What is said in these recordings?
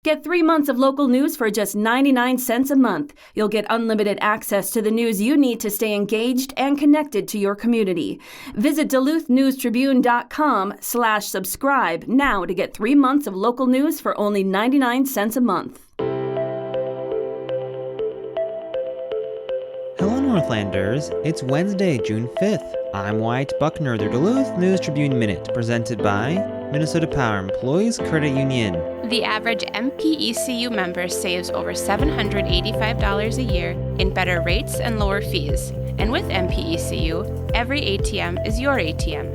Get 3 months of local news for just 99 cents a month. You'll get unlimited access to the news you need to stay engaged and connected to your community. Visit DuluthNewsTribune.com/subscribe now to get 3 months of local news for only 99 cents a month. Hello, Northlanders. It's Wednesday, June 5th. I'm Wyatt Buckner, the Duluth News Tribune Minute, presented by Minnesota Power Employees Credit Union. The average MPECU member saves over $785 a year in better rates and lower fees. And with MPECU, every ATM is your ATM.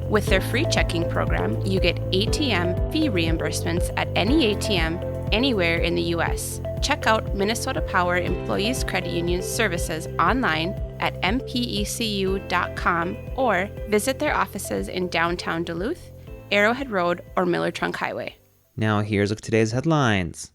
With their free checking program, you get ATM fee reimbursements at any ATM anywhere in the U.S. Check out Minnesota Power Employees Credit Union's services online at mpecu.com or visit their offices in downtown Duluth, Arrowhead Road, or Miller Trunk Highway. Now here's today's headlines.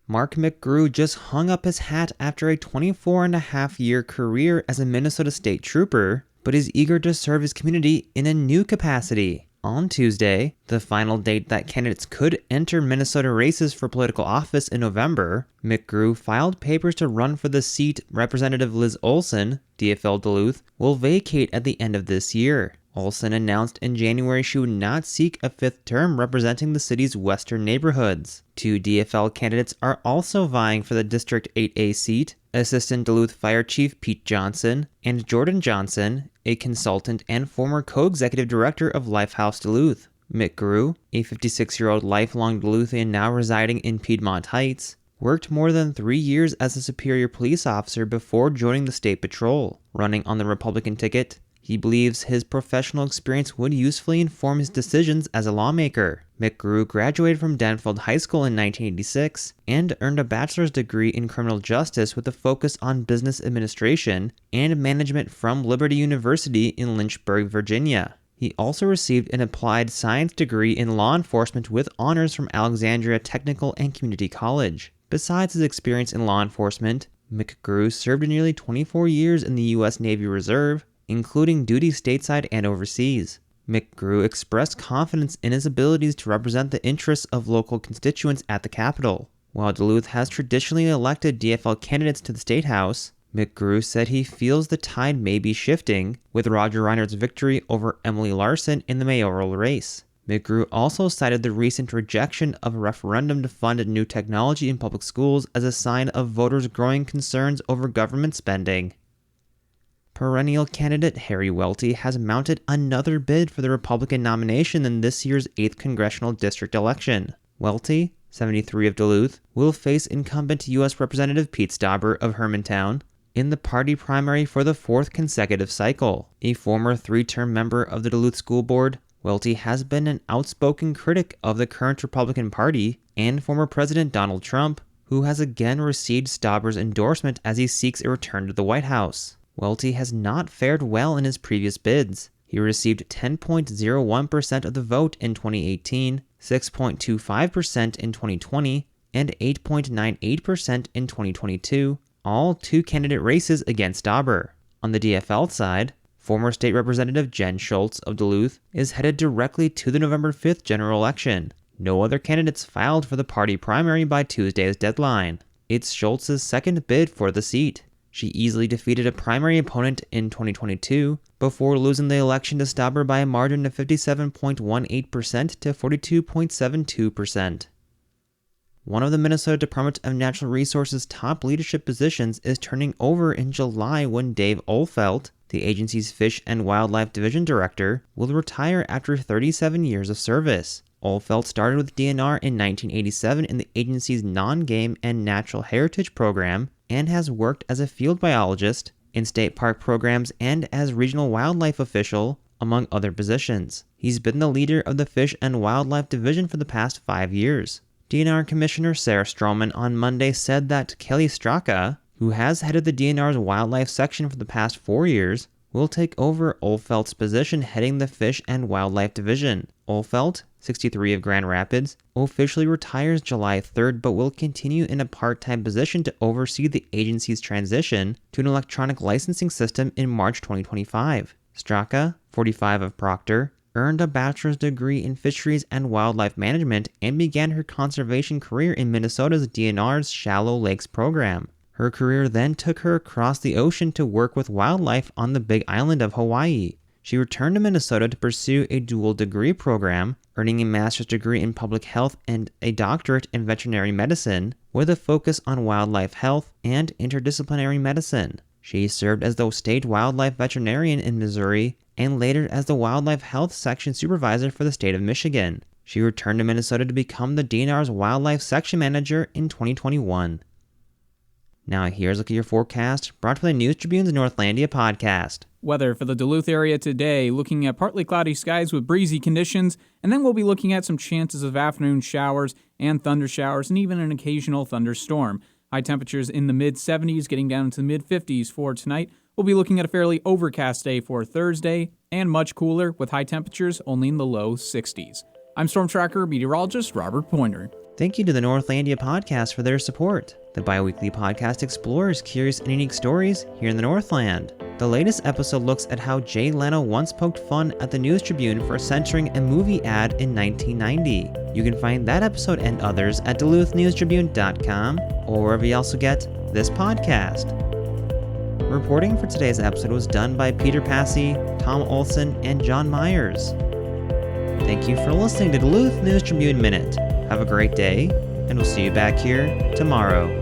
Mark McGrew just hung up his hat after a 24-and-a-half-year career as a Minnesota State Trooper, but is eager to serve his community in a new capacity. On Tuesday, the final date that candidates could enter Minnesota races for political office in November, McGrew filed papers to run for the seat Representative Liz Olson, DFL Duluth, will vacate at the end of this year. Olson announced in January she would not seek a fifth term representing the city's western neighborhoods. 2 DFL candidates are also vying for the District 8A seat, Assistant Duluth Fire Chief Pete Johnson and Jordan Johnson, a consultant and former co-executive director of Lifehouse Duluth. McGrew, a 56-year-old lifelong Duluthian now residing in Piedmont Heights, worked more than 3 years as a Superior police officer before joining the State Patrol. Running on the Republican ticket, he believes his professional experience would usefully inform his decisions as a lawmaker. McGrew graduated from Denfeld High School in 1986 and earned a bachelor's degree in criminal justice with a focus on business administration and management from Liberty University in Lynchburg, Virginia. He also received an applied science degree in law enforcement with honors from Alexandria Technical and Community College. Besides his experience in law enforcement, McGrew served nearly 24 years in the U.S. Navy Reserve, including duty stateside and overseas. McGrew expressed confidence in his abilities to represent the interests of local constituents at the Capitol. While Duluth has traditionally elected DFL candidates to the State House, McGrew said he feels the tide may be shifting, with Roger Reinert's victory over Emily Larson in the mayoral race. McGrew also cited the recent rejection of a referendum to fund new technology in public schools as a sign of voters' growing concerns over government spending. Perennial candidate Harry Welty has mounted another bid for the Republican nomination in this year's 8th Congressional District election. Welty, 73 of Duluth, will face incumbent U.S. Representative Pete Stauber of Hermantown in the party primary for the 4th consecutive cycle. A former 3-term member of the Duluth School Board, Welty has been an outspoken critic of the current Republican Party and former President Donald Trump, who has again received Stauber's endorsement as he seeks a return to the White House. Welty has not fared well in his previous bids. He received 10.01% of the vote in 2018, 6.25% in 2020, and 8.98% in 2022, all 2 candidate races against Stauber. On the DFL side, former State Representative Jen Schultz of Duluth is headed directly to the November 5th general election. No other candidates filed for the party primary by Tuesday's deadline. It's Schultz's second bid for the seat. She easily defeated a primary opponent in 2022 before losing the election to Stauber by a margin of 57.18% to 42.72%. One of the Minnesota Department of Natural Resources' top leadership positions is turning over in July when Dave Ohlfeldt, the agency's Fish and Wildlife Division Director, will retire after 37 years of service. Ohlfeldt started with DNR in 1987 in the agency's non-game and natural heritage program and has worked as a field biologist, in state park programs, and as regional wildlife official, among other positions. He's been the leader of the Fish and Wildlife Division for the past 5 years. DNR Commissioner Sarah Stroman on Monday said that Kelly Straka, who has headed the DNR's wildlife section for the past 4 years, will take over Ohlfeldt's position heading the Fish and Wildlife Division. Ohlfeldt, 63 of Grand Rapids, officially retires July 3rd but will continue in a part-time position to oversee the agency's transition to an electronic licensing system in March 2025. Straka, 45 of Proctor, earned a bachelor's degree in fisheries and wildlife management, and began her conservation career in Minnesota's DNR's Shallow Lakes program. Her career then took her across the ocean to work with wildlife on the Big Island of Hawaii. She returned to Minnesota to pursue a dual degree program, earning a master's degree in public health and a doctorate in veterinary medicine, with a focus on wildlife health and interdisciplinary medicine. She served as the state wildlife veterinarian in Missouri and later as the wildlife health section supervisor for the state of Michigan. She returned to Minnesota to become the DNR's wildlife section manager in 2021. Now here's a look at your forecast, brought to you by the News Tribune's Northlandia podcast. Weather for the Duluth area today, looking at partly cloudy skies with breezy conditions, and then we'll be looking at some chances of afternoon showers and thunder showers and even an occasional thunderstorm. High temperatures in the mid-70s, getting down into the mid-50s for tonight. We'll be looking at a fairly overcast day for Thursday, and much cooler with high temperatures only in the low 60s. I'm Storm Tracker meteorologist Robert Pointer. Thank you to the Northlandia podcast for their support. The bi-weekly podcast explores curious and unique stories here in the Northland. The latest episode looks at how Jay Leno once poked fun at the News Tribune for censoring a movie ad in 1990. You can find that episode and others at DuluthNewsTribune.com or wherever you also get this podcast. Reporting for today's episode was done by Peter Passy, Tom Olson, and John Myers. Thank you for listening to Duluth News Tribune Minute. Have a great day, and we'll see you back here tomorrow.